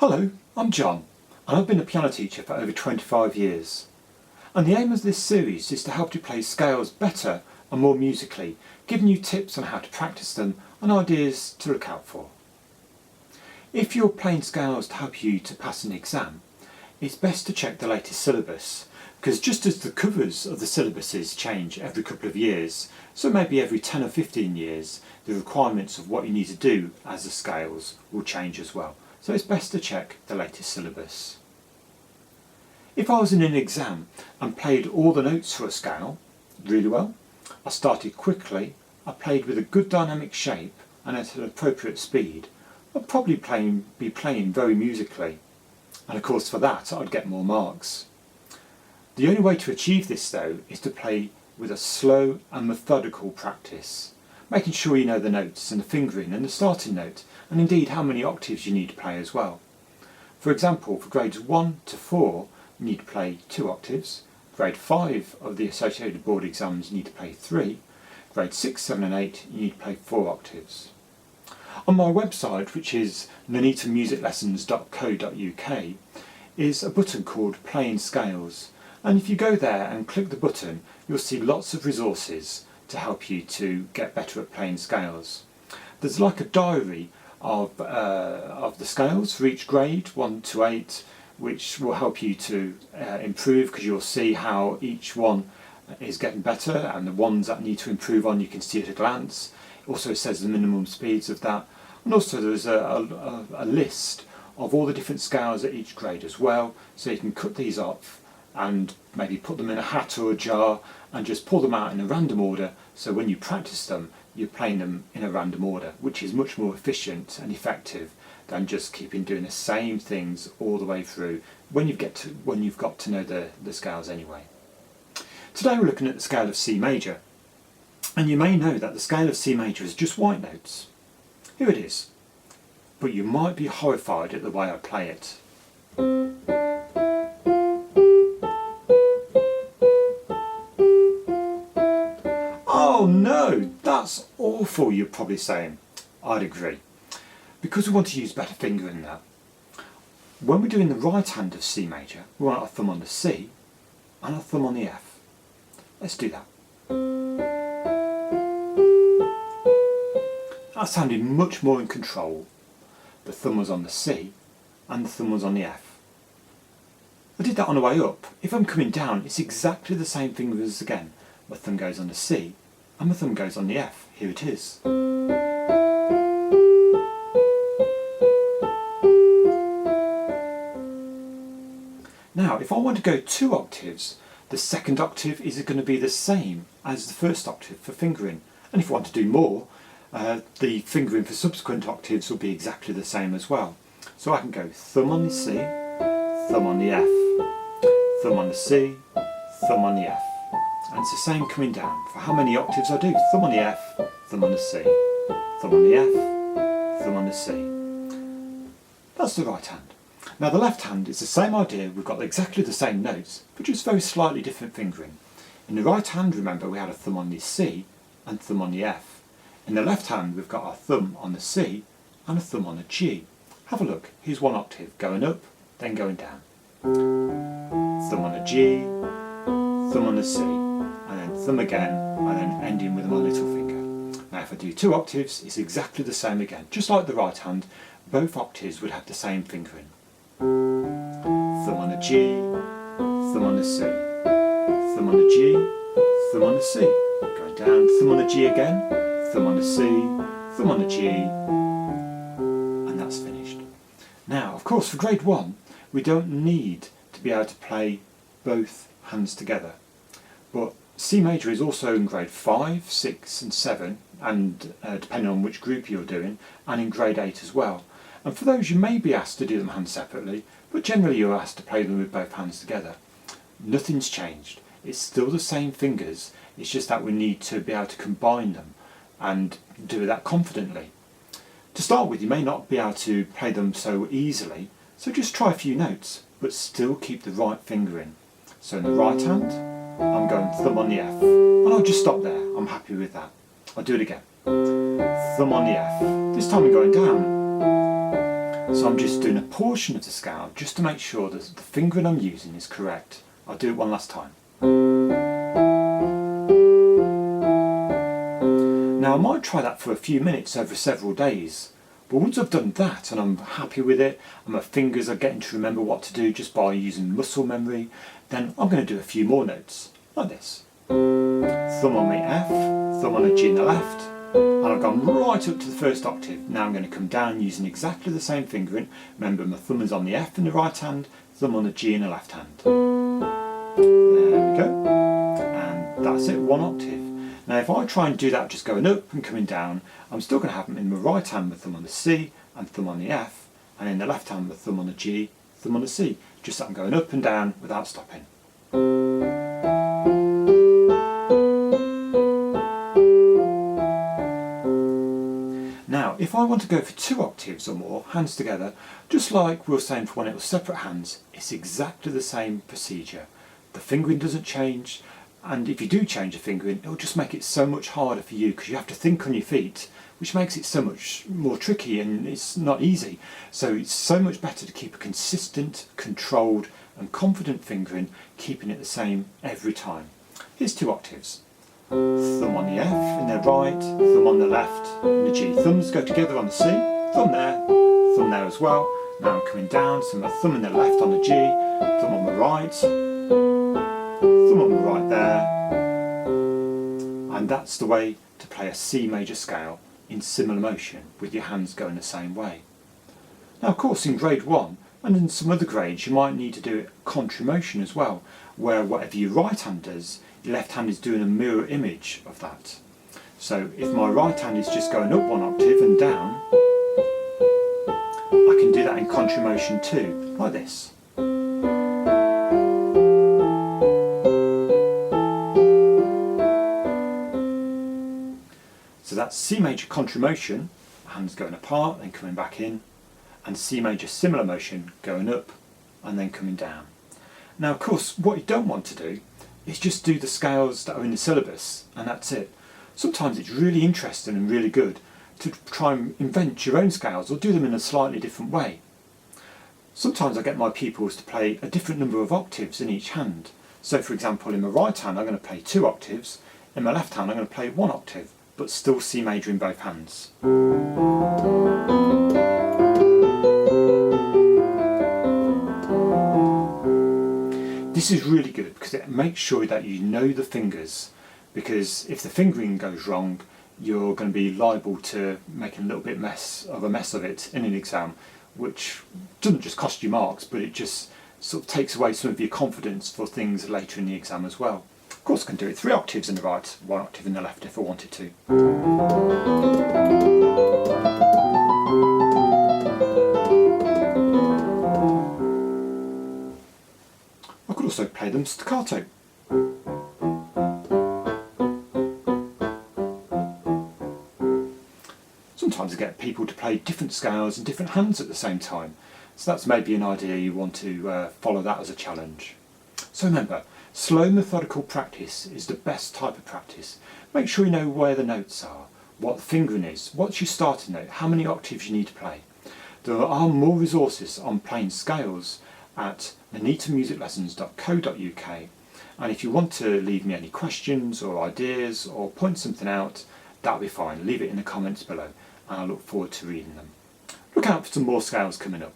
Hello, I'm John, and I've been a piano teacher for over 25 years. And the aim of this series is to help you play scales better and more musically, giving you tips on how to practice them and ideas to look out for. If you're playing scales to help you to pass an exam, it's best to check the latest syllabus, because just as the covers of the syllabuses change every couple of years, so maybe every 10 or 15 years, the requirements of what you need to do as the scales will change as well. So it's best to check the latest syllabus. If I was in an exam and played all the notes for a scale really well, I started quickly, I played with a good dynamic shape and at an appropriate speed, I'd probably be playing very musically. And of course for that I'd get more marks. The only way to achieve this though is to play with a slow and methodical practice, making sure you know the notes and the fingering and the starting note, and indeed how many octaves you need to play as well. For example, for grades 1 to 4 you need to play 2 octaves, grade 5 of the associated board exams you need to play 3, grade 6, 7 and 8 you need to play 4 octaves. On my website, which is nuneetamusiclessons.co.uk, is a button called Playing Scales, and if you go there and click the button you'll see lots of resources to help you to get better at playing scales. There's like a diary of the scales for each grade, 1 to 8, which will help you to improve, because you'll see how each one is getting better, and the ones that need to improve on you can see at a glance. It also says the minimum speeds of that, and also there's a list of all the different scales at each grade as well, so you can cut these off and maybe put them in a hat or a jar and just pull them out in a random order, so when you practice them you're playing them in a random order, which is much more efficient and effective than just keeping doing the same things all the way through when you've got to know the scales anyway. Today we're looking at the scale of C major, and you may know that the scale of C major is just white notes. Here it is, but you might be horrified at the way I play it. Oh no, that's awful, you're probably saying. I'd agree, because we want to use better fingering now. When we're doing the right hand of C major, we want our thumb on the C and our thumb on the F. Let's do that. That sounded much more in control. The thumb was on the C and the thumb was on the F. I did that on the way up. If I'm coming down, it's exactly the same fingers again. My thumb goes on the C and my thumb goes on the F. Here it is. Now, if I want to go 2 octaves, the second octave is going to be the same as the first octave for fingering. And if I want to do more, the fingering for subsequent octaves will be exactly the same as well. So I can go thumb on the C, thumb on the F, thumb on the C, thumb on the F. And it's the same coming down. For how many octaves I do? Thumb on the F, thumb on the C, thumb on the F, thumb on the C. That's the right hand. Now the left hand is the same idea. We've got exactly the same notes, but just very slightly different fingering. In the right hand, remember, we had a thumb on the C and thumb on the F. In the left hand, we've got our thumb on the C and a thumb on the G. Have a look. Here's one octave going up, then going down. Thumb on the G, thumb on the C, and then thumb again, and then ending with my little finger. Now if I do 2 octaves, it's exactly the same again. Just like the right hand, both octaves would have the same fingering. Thumb on the G, thumb on the C, thumb on the G, thumb on the C. Going down, thumb on the G again, thumb on the C, thumb on the G, and that's finished. Now, of course, for grade 1, we don't need to be able to play both hands together. But C major is also in grade 5, 6 and 7, and depending on which group you're doing, and in grade 8 as well. And for those you may be asked to do them hands separately, but generally you're asked to play them with both hands together. Nothing's changed. It's still the same fingers, it's just that we need to be able to combine them and do that confidently. To start with, you may not be able to play them so easily, so just try a few notes, but still keep the right fingering. So in the right hand, I'm going thumb on the F, and I'll just stop there. I'm happy with that. I'll do it again. Thumb on the F. This time we're going down. So I'm just doing a portion of the scale just to make sure that the fingering I'm using is correct. I'll do it one last time. Now I might try that for a few minutes over several days, but once I've done that and I'm happy with it and my fingers are getting to remember what to do just by using muscle memory, then I'm going to do a few more notes, like this. Thumb on the F, thumb on a G in the left, and I've gone right up to the first octave. Now I'm going to come down using exactly the same fingering. Remember, my thumb is on the F in the right hand, thumb on the G in the left hand. There we go. And that's it, one octave. Now if I try and do that just going up and coming down, I'm still going to have them in the right hand with thumb on the C and thumb on the F, and in the left hand with thumb on the G, thumb on the C, just that I'm going up and down without stopping. Now if I want to go for 2 octaves or more, hands together, just like we were saying for when it was separate hands, it's exactly the same procedure. The fingering doesn't change, and if you do change the fingering, it'll just make it so much harder for you because you have to think on your feet, which makes it so much more tricky and it's not easy. So it's so much better to keep a consistent, controlled and confident fingering, keeping it the same every time. Here's 2 octaves. Thumb on the F in the right, thumb on the left in the G. Thumbs go together on the C, thumb there as well. Now I'm coming down, so my thumb in the left on the G, thumb on the right, thumb on the right there, and that's the way to play a C major scale in similar motion with your hands going the same way. Now of course in grade 1 and in some other grades you might need to do it contrary motion as well, where whatever your right hand does, your left hand is doing a mirror image of that. So if my right hand is just going up 1 octave and down, I can do that in contrary motion too, like this. So that's C major contrary motion, hands going apart, then coming back in, and C major similar motion going up and then coming down. Now of course what you don't want to do is just do the scales that are in the syllabus and that's it. Sometimes it's really interesting and really good to try and invent your own scales or do them in a slightly different way. Sometimes I get my pupils to play a different number of octaves in each hand. So for example in my right hand I'm going to play 2 octaves, in my left hand I'm going to play 1 octave, but still C major in both hands. This is really good because it makes sure that you know the fingers, because if the fingering goes wrong you're going to be liable to making a little bit of a mess of it in an exam, which doesn't just cost you marks but it just sort of takes away some of your confidence for things later in the exam as well. Of course I can do it 3 octaves in the right, 1 octave in the left if I wanted to. I could also play them staccato. Sometimes I get people to play different scales in different hands at the same time, so that's maybe an idea you want to follow that as a challenge. So remember, slow methodical practice is the best type of practice. Make sure you know where the notes are, what the fingering is, what's your starting note, how many octaves you need to play. There are more resources on playing scales at anitamusiclessons.co.uk, and if you want to leave me any questions or ideas or point something out, that'll be fine. Leave it in the comments below and I look forward to reading them. Look out for some more scales coming up.